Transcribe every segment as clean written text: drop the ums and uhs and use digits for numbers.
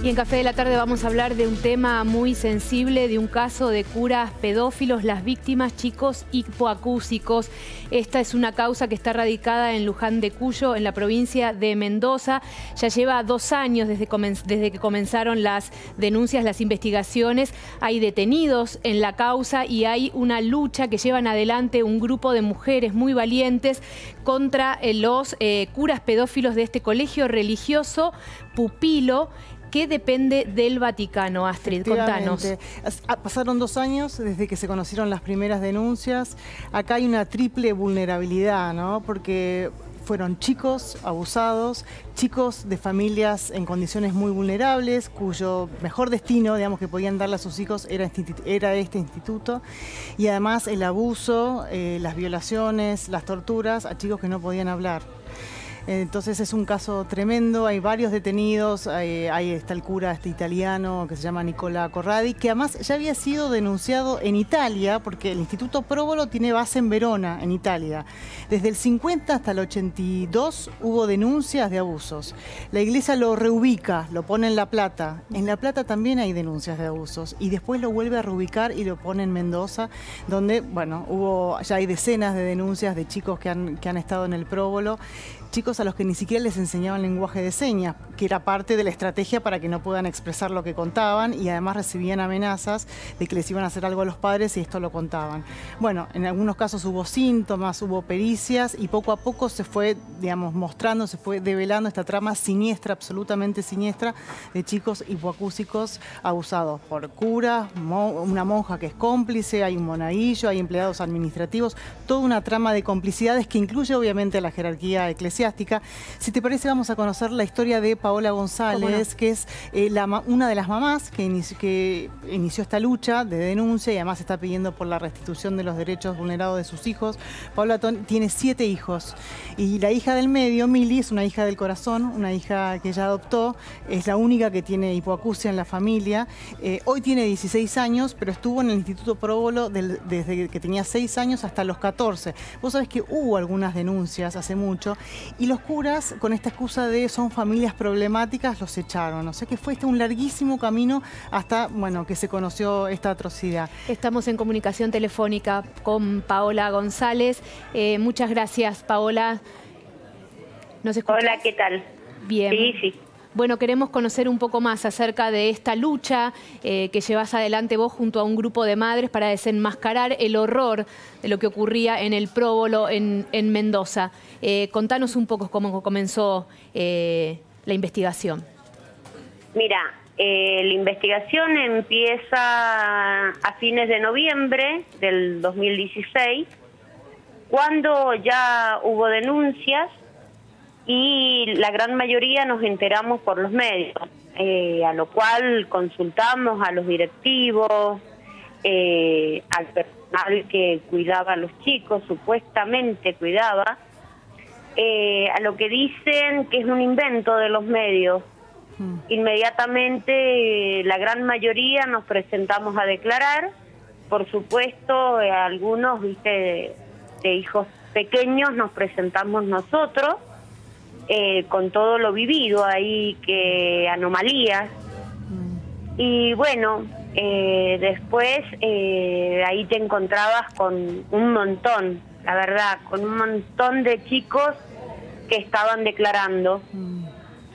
Y en Café de la Tarde vamos a hablar de un tema muy sensible, de un caso de curas pedófilos, las víctimas, chicos hipoacúsicos. Esta es una causa que está radicada en Luján de Cuyo, en la provincia de Mendoza. Ya lleva 2 años desde que comenzaron las denuncias, las investigaciones. Hay detenidos en la causa y hay una lucha que llevan adelante un grupo de mujeres muy valientes contra los curas pedófilos de este colegio religioso Pupilo, que depende del Vaticano. Astrid, contanos. Pasaron 2 años desde que se conocieron las primeras denuncias. Acá hay una triple vulnerabilidad, ¿no? Porque fueron chicos abusados, chicos de familias en condiciones muy vulnerables, cuyo mejor destino, digamos, que podían darle a sus hijos era este instituto. Y además el abuso, las violaciones, las torturas a chicos que no podían hablar. Entonces es un caso tremendo, hay varios detenidos, ahí está el cura italiano que se llama Nicola Corradi, que además ya había sido denunciado en Italia, porque el Instituto Próbolo tiene base en Verona, en Italia. Desde el 50 hasta el 82 hubo denuncias de abusos. La iglesia lo reubica, lo pone en La Plata. En La Plata también hay denuncias de abusos y después lo vuelve a reubicar y lo pone en Mendoza, donde, bueno, ya hay decenas de denuncias de chicos que han estado en el Próbolo. Chicos a los que ni siquiera les enseñaban lenguaje de señas, que era parte de la estrategia para que no puedan expresar lo que contaban, y además recibían amenazas de que les iban a hacer algo a los padres si esto lo contaban. Bueno, en algunos casos hubo síntomas, hubo pericias, y poco a poco se fue, digamos, mostrando, se fue develando esta trama siniestra, absolutamente siniestra, de chicos hipoacúsicos abusados por curas, una monja que es cómplice, hay un monaguillo, hay empleados administrativos, toda una trama de complicidades que incluye obviamente a la jerarquía eclesiástica. Si te parece, vamos a conocer la historia de Paola González, no, que es una de las mamás que inició esta lucha de denuncia y además está pidiendo por la restitución de los derechos vulnerados de sus hijos. Paola tiene 7 hijos y la hija del medio, Mili, es una hija del corazón, una hija que ella adoptó, es la única que tiene hipoacusia en la familia. Hoy tiene 16 años, pero estuvo en el Instituto Próbolo desde que tenía 6 años hasta los 14. Vos sabés que hubo algunas denuncias hace mucho y los curas, con esta excusa de son familias problemáticas, los echaron. O sea que fue un larguísimo camino hasta, bueno, que se conoció esta atrocidad. Estamos en comunicación telefónica con Paola González. Muchas gracias, Paola. ¿Nos escuchás? Hola, ¿qué tal? Bien. Sí, sí. Bueno, queremos conocer un poco más acerca de esta lucha que llevas adelante vos junto a un grupo de madres para desenmascarar el horror de lo que ocurría en el Próbolo en Mendoza. Contanos un poco cómo comenzó la investigación. Mira, la investigación empieza a fines de noviembre del 2016, cuando ya hubo denuncias y la gran mayoría nos enteramos por los medios, a lo cual consultamos a los directivos, al personal que cuidaba a los chicos, supuestamente cuidaba, a lo que dicen que es un invento de los medios. Inmediatamente la gran mayoría nos presentamos a declarar. Por supuesto, algunos, viste, de hijos pequeños nos presentamos nosotros, con todo lo vivido ahí, que anomalías. Y bueno, después ahí te encontrabas con un montón, la verdad, con un montón de chicos que estaban declarando.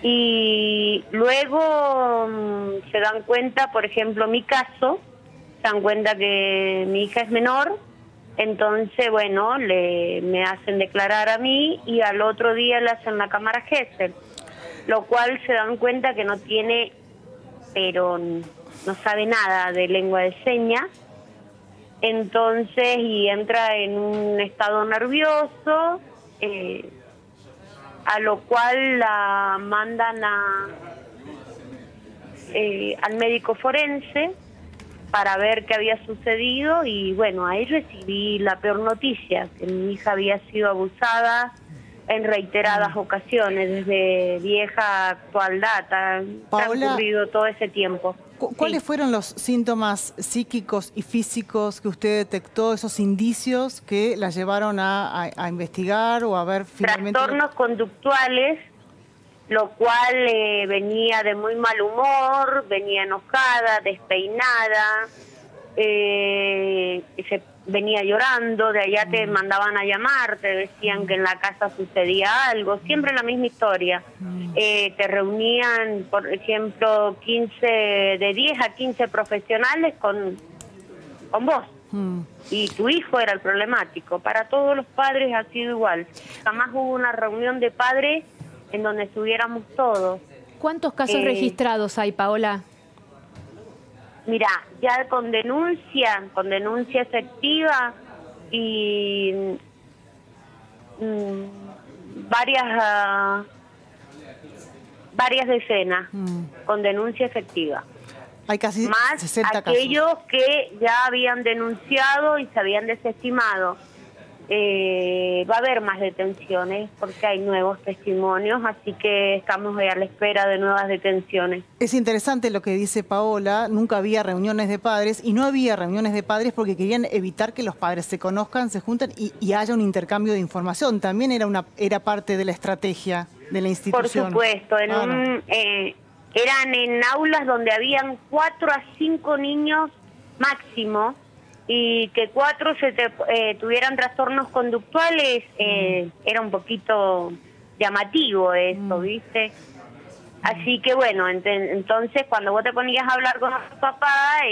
Y luego se dan cuenta, por ejemplo, mi caso, se dan cuenta que mi hija es menor. Entonces, bueno, me hacen declarar a mí y al otro día le hacen la cámara Gesell, lo cual se dan cuenta que no tiene, pero no sabe nada de lengua de señas. Entonces, y entra en un estado nervioso, a lo cual la mandan al médico forense para ver qué había sucedido, y bueno, ahí recibí la peor noticia, que mi hija había sido abusada en reiteradas ocasiones, desde vieja actual data. Paola, ha ocurrido todo ese tiempo. ¿Cuáles fueron los síntomas psíquicos y físicos que usted detectó, esos indicios que la llevaron a investigar o a ver finalmente? Trastornos conductuales, lo cual venía de muy mal humor, venía enojada, despeinada, venía llorando, de allá te mandaban a llamar, te decían que en la casa sucedía algo, siempre la misma historia. Te reunían, por ejemplo, de 10 a 15 profesionales con vos. Y tu hijo era el problemático. Para todos los padres ha sido igual. Jamás hubo una reunión de padres en donde estuviéramos todos. ¿Cuántos casos registrados hay, Paola? Mira, ya con denuncia efectiva y varias decenas con denuncia efectiva. Hay casi más 60 aquellos casos que ya habían denunciado y se habían desestimado. Va a haber más detenciones porque hay nuevos testimonios, así que estamos a la espera de nuevas detenciones. Es interesante lo que dice Paola, nunca había reuniones de padres y no había reuniones de padres porque querían evitar que los padres se conozcan, se junten y haya un intercambio de información. También era parte de la estrategia de la institución. Por supuesto, eran en aulas donde habían 4 a 5 niños máximo, y que 4 tuvieran trastornos conductuales, era un poquito llamativo eso, ¿viste? Así que bueno, entonces cuando vos te ponías a hablar con tu papá,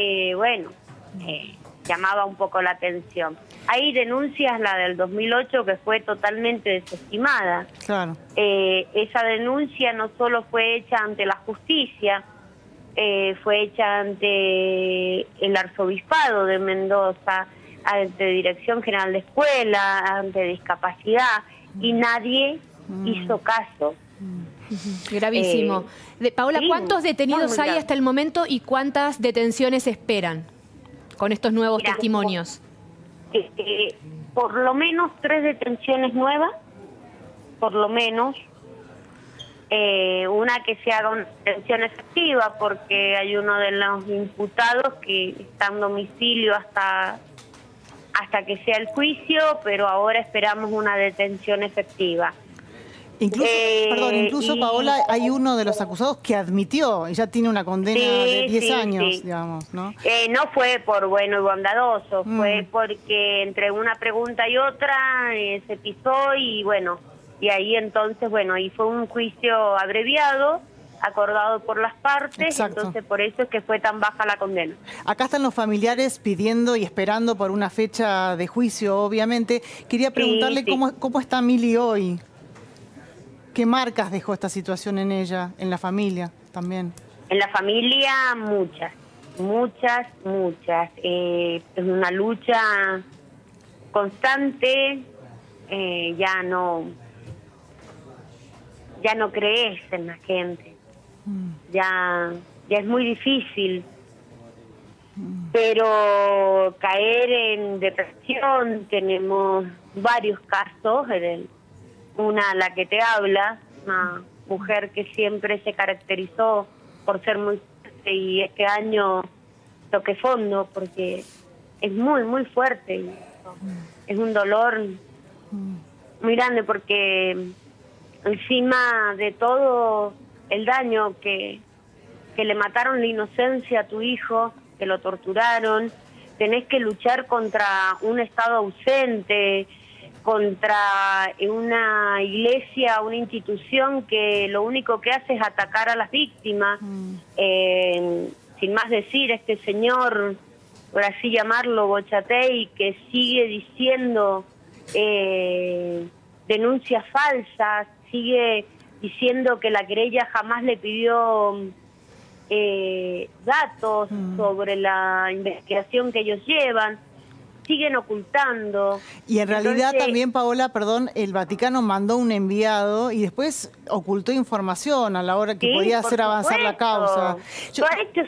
llamaba un poco la atención. Hay denuncias, la del 2008, que fue totalmente desestimada. Claro. Esa denuncia no solo fue hecha ante la justicia, fue hecha ante el Arzobispado de Mendoza, ante Dirección General de Escuela, ante Discapacidad, y nadie hizo caso. Gravísimo. Paola, sí, ¿cuántos detenidos hay hasta el momento y cuántas detenciones esperan con estos nuevos testimonios? Por lo menos 3 detenciones nuevas, por lo menos. Una que se haga una detención efectiva, porque hay uno de los imputados que está en domicilio hasta que sea el juicio, pero ahora esperamos una detención efectiva. Incluso Paola, hay uno de los acusados que admitió y ya tiene una condena de 10 años, digamos, ¿no? No fue por bueno y bondadoso, fue porque entre una pregunta y otra se pisó y bueno, y ahí entonces, ahí fue un juicio abreviado, acordado por las partes. Exacto. Entonces por eso es que fue tan baja la condena. Acá están los familiares pidiendo y esperando por una fecha de juicio, obviamente. Quería preguntarle cómo está Mili hoy. ¿Qué marcas dejó esta situación en ella, en la familia también? En la familia muchas. Es una lucha constante, ya no crees en la gente, ya es muy difícil, pero caer en depresión, tenemos varios casos. Una, la que te habla, una mujer que siempre se caracterizó por ser muy fuerte, y este año toqué fondo porque es muy fuerte. Es un dolor muy grande porque encima de todo el daño que le mataron la inocencia a tu hijo, que lo torturaron, tenés que luchar contra un Estado ausente, contra una iglesia, una institución que lo único que hace es atacar a las víctimas. Sin más decir, este señor, por así llamarlo, Bochatey, que sigue diciendo denuncias falsas, sigue diciendo que la querella jamás le pidió datos sobre la investigación que ellos llevan. Siguen ocultando. Y en realidad también, Paola, perdón, el Vaticano mandó un enviado y después ocultó información a la hora que podía hacer avanzar la causa. Lo ha hecho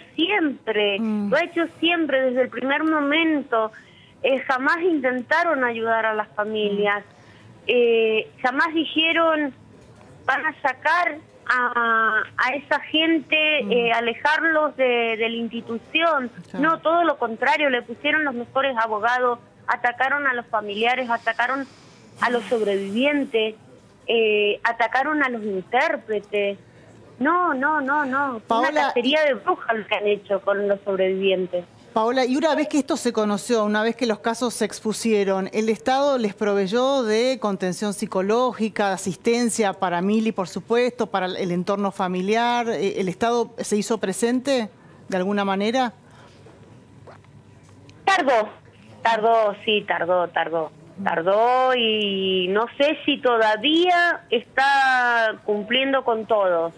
siempre, desde el primer momento. Jamás intentaron ayudar a las familias, jamás dijeron van a sacar a esa gente, alejarlos de la institución. No, todo lo contrario, le pusieron los mejores abogados, atacaron a los familiares, atacaron a los sobrevivientes. atacaron a los intérpretes. No. Paola, una cacería de brujas lo que han hecho con los sobrevivientes. Paola, y una vez que esto se conoció, una vez que los casos se expusieron, ¿el Estado les proveyó de contención psicológica, de asistencia para Mili, por supuesto, para el entorno familiar? ¿El Estado se hizo presente de alguna manera? Tardó y no sé si todavía está cumpliendo con todos.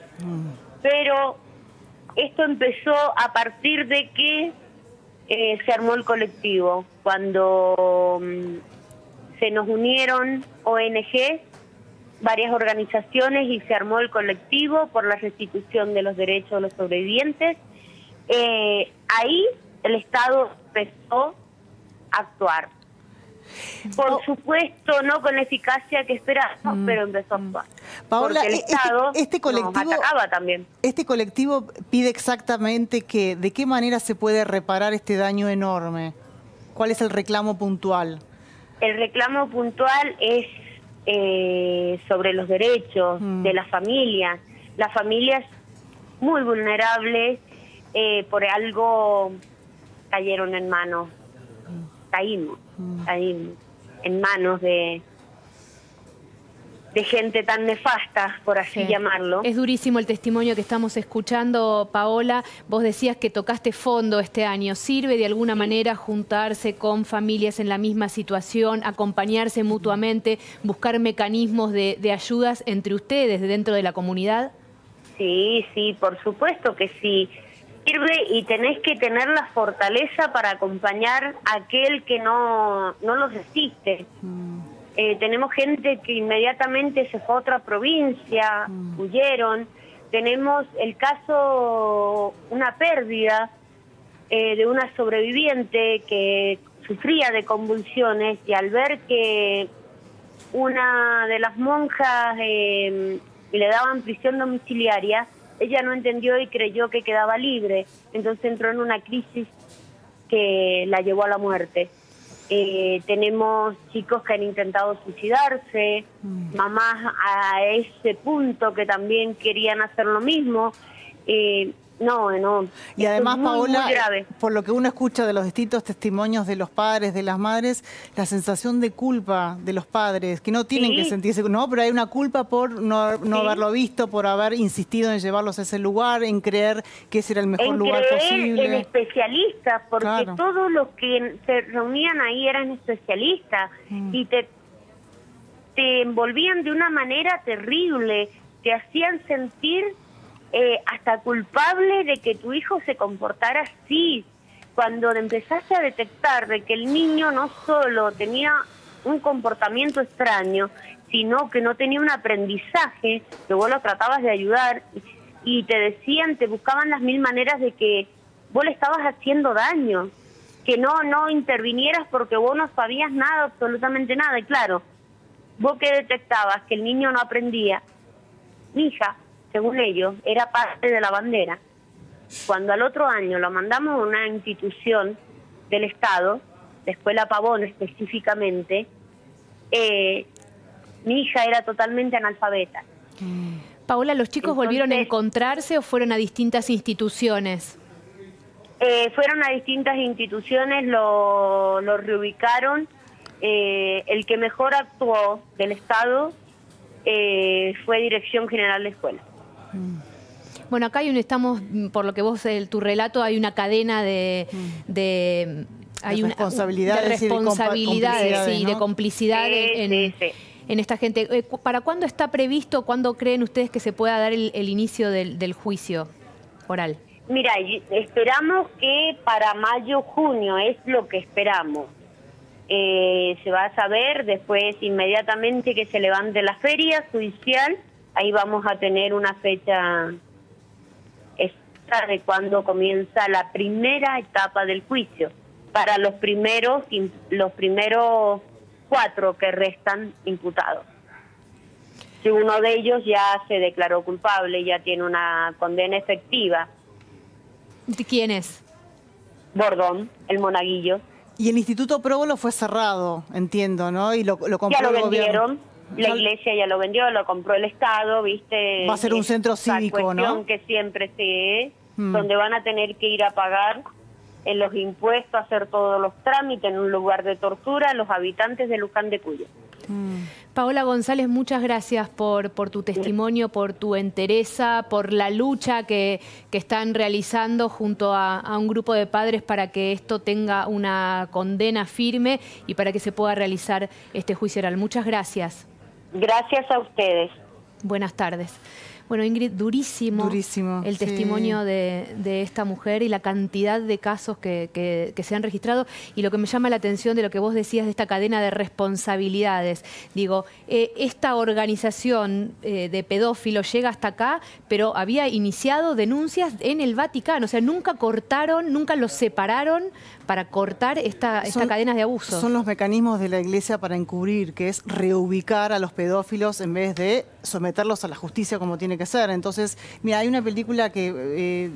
Pero esto empezó a partir de que se armó el colectivo, cuando se nos unieron ONG, varias organizaciones, y se armó el colectivo por la restitución de los derechos de los sobrevivientes. Ahí el Estado empezó a actuar. Por supuesto, no con la eficacia que esperábamos, pero empezó a actuar. Paola, porque el Estado este colectivo, nos atacaba también. Este colectivo pide exactamente de qué manera se puede reparar este daño enorme. ¿Cuál es el reclamo puntual? El reclamo puntual es sobre los derechos de las familias. Las familias muy vulnerables, por algo cayeron en manos, caímos en manos de gente tan nefasta, por así llamarlo. Es durísimo el testimonio que estamos escuchando, Paola. Vos decías que tocaste fondo este año. ¿Sirve de alguna manera juntarse con familias en la misma situación, acompañarse mutuamente, buscar mecanismos de ayudas entre ustedes dentro de la comunidad? Sí, por supuesto que sí. Sirve, y tenés que tener la fortaleza para acompañar a aquel que no lo resiste. Tenemos gente que inmediatamente se fue a otra provincia, huyeron. Tenemos el caso, una pérdida de una sobreviviente que sufría de convulsiones, y al ver que una de las monjas le daban prisión domiciliaria, ella no entendió y creyó que quedaba libre. Entonces entró en una crisis que la llevó a la muerte. Tenemos chicos que han intentado suicidarse, mamás a ese punto que también querían hacer lo mismo. No. Y además, Paola, muy grave. Por lo que uno escucha de los distintos testimonios de los padres, de las madres, la sensación de culpa de los padres, que no tienen que sentirse, no, pero hay una culpa por no haberlo visto, por haber insistido en llevarlos a ese lugar, en creer que ese era el mejor lugar posible. En especialistas, porque todos los que se reunían ahí eran especialistas, y te envolvían de una manera terrible, te hacían sentir hasta culpable de que tu hijo se comportara así. Cuando empezaste a detectar de que el niño no solo tenía un comportamiento extraño, sino que no tenía un aprendizaje, que vos lo tratabas de ayudar, y te decían, te buscaban las mil maneras de que vos le estabas haciendo daño, que no intervinieras porque vos no sabías nada, absolutamente nada. Y claro, vos que detectabas que el niño no aprendía, mi hija, según ellos, era parte de la bandera. Cuando al otro año lo mandamos a una institución del Estado, la Escuela Pavón específicamente, mi hija era totalmente analfabeta. Paola, ¿los chicos volvieron a encontrarse o fueron a distintas instituciones? Fueron a distintas instituciones, lo reubicaron. El que mejor actuó del Estado fue Dirección General de Escuela. Bueno, acá estamos, por lo que vos, tu relato, hay una cadena de responsabilidades, de complicidad en esta gente. ¿Para cuándo está previsto, cuándo creen ustedes que se pueda dar el inicio del juicio oral? Mira, esperamos que para mayo, junio, es lo que esperamos. Se va a saber después, inmediatamente que se levante la feria judicial, ahí vamos a tener una fecha exacta de cuándo comienza la primera etapa del juicio para los primeros 4 que restan imputados. Si uno de ellos ya se declaró culpable, ya tiene una condena efectiva. ¿Quién es? Bordón, el monaguillo. Y el Instituto Próbolo fue cerrado, entiendo, ¿no? Y lo compró ya lo el vendieron. gobierno. La iglesia ya lo vendió, lo compró el Estado, ¿viste? Va a ser un centro cívico, ¿no? Que siempre se donde van a tener que ir a pagar en los impuestos, hacer todos los trámites en un lugar de tortura a los habitantes de Luján de Cuyo. Paola González, muchas gracias por tu testimonio, por tu entereza, por la lucha que están realizando junto a un grupo de padres para que esto tenga una condena firme y para que se pueda realizar este juicio oral. Muchas gracias. Gracias a ustedes. Buenas tardes. Bueno, Ingrid, durísimo el testimonio de esta mujer y la cantidad de casos que se han registrado. Y lo que me llama la atención de lo que vos decías de esta cadena de responsabilidades. Digo, esta organización de pedófilos llega hasta acá, pero había iniciado denuncias en el Vaticano. O sea, nunca cortaron, nunca los separaron para cortar esta cadena de abusos. Son los mecanismos de la Iglesia para encubrir, que es reubicar a los pedófilos en vez de someterlos a la justicia como tiene que ser. Entonces, mira, hay una película que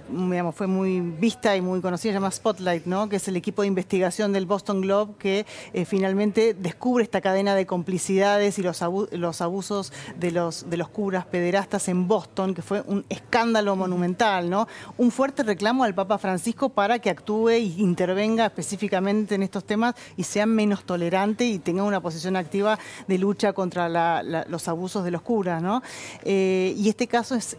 digamos, fue muy vista y muy conocida, se llama Spotlight, ¿no? Que es el equipo de investigación del Boston Globe que finalmente descubre esta cadena de complicidades y los abusos de los curas pederastas en Boston, que fue un escándalo monumental, ¿no? Un fuerte reclamo al Papa Francisco para que actúe y intervenga específicamente en estos temas y sea menos tolerante y tenga una posición activa de lucha contra los abusos de los curas, ¿no? Y este caso es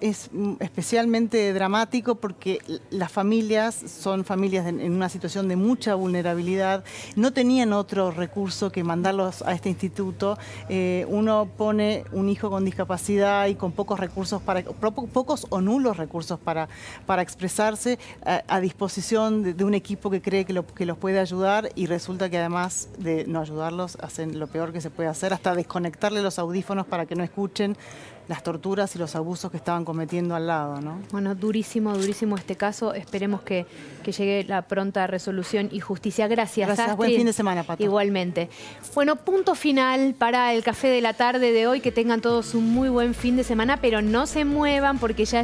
especialmente dramático porque las familias son familias en una situación de mucha vulnerabilidad, no tenían otro recurso que mandarlos a este instituto. Uno pone un hijo con discapacidad y con pocos recursos, pocos o nulos recursos para expresarse a disposición de un equipo que cree que los puede ayudar y resulta que además de no ayudarlos hacen lo peor que se puede hacer, hasta desconectarle los audífonos para que no escuchen las torturas y los abusos que estaban cometiendo al lado, ¿no? Bueno, durísimo, durísimo este caso. Esperemos que llegue la pronta resolución y justicia. Gracias, Astrid. Buen fin de semana, Pato. Igualmente. Bueno, punto final para el café de la tarde de hoy. Que tengan todos un muy buen fin de semana, pero no se muevan porque ya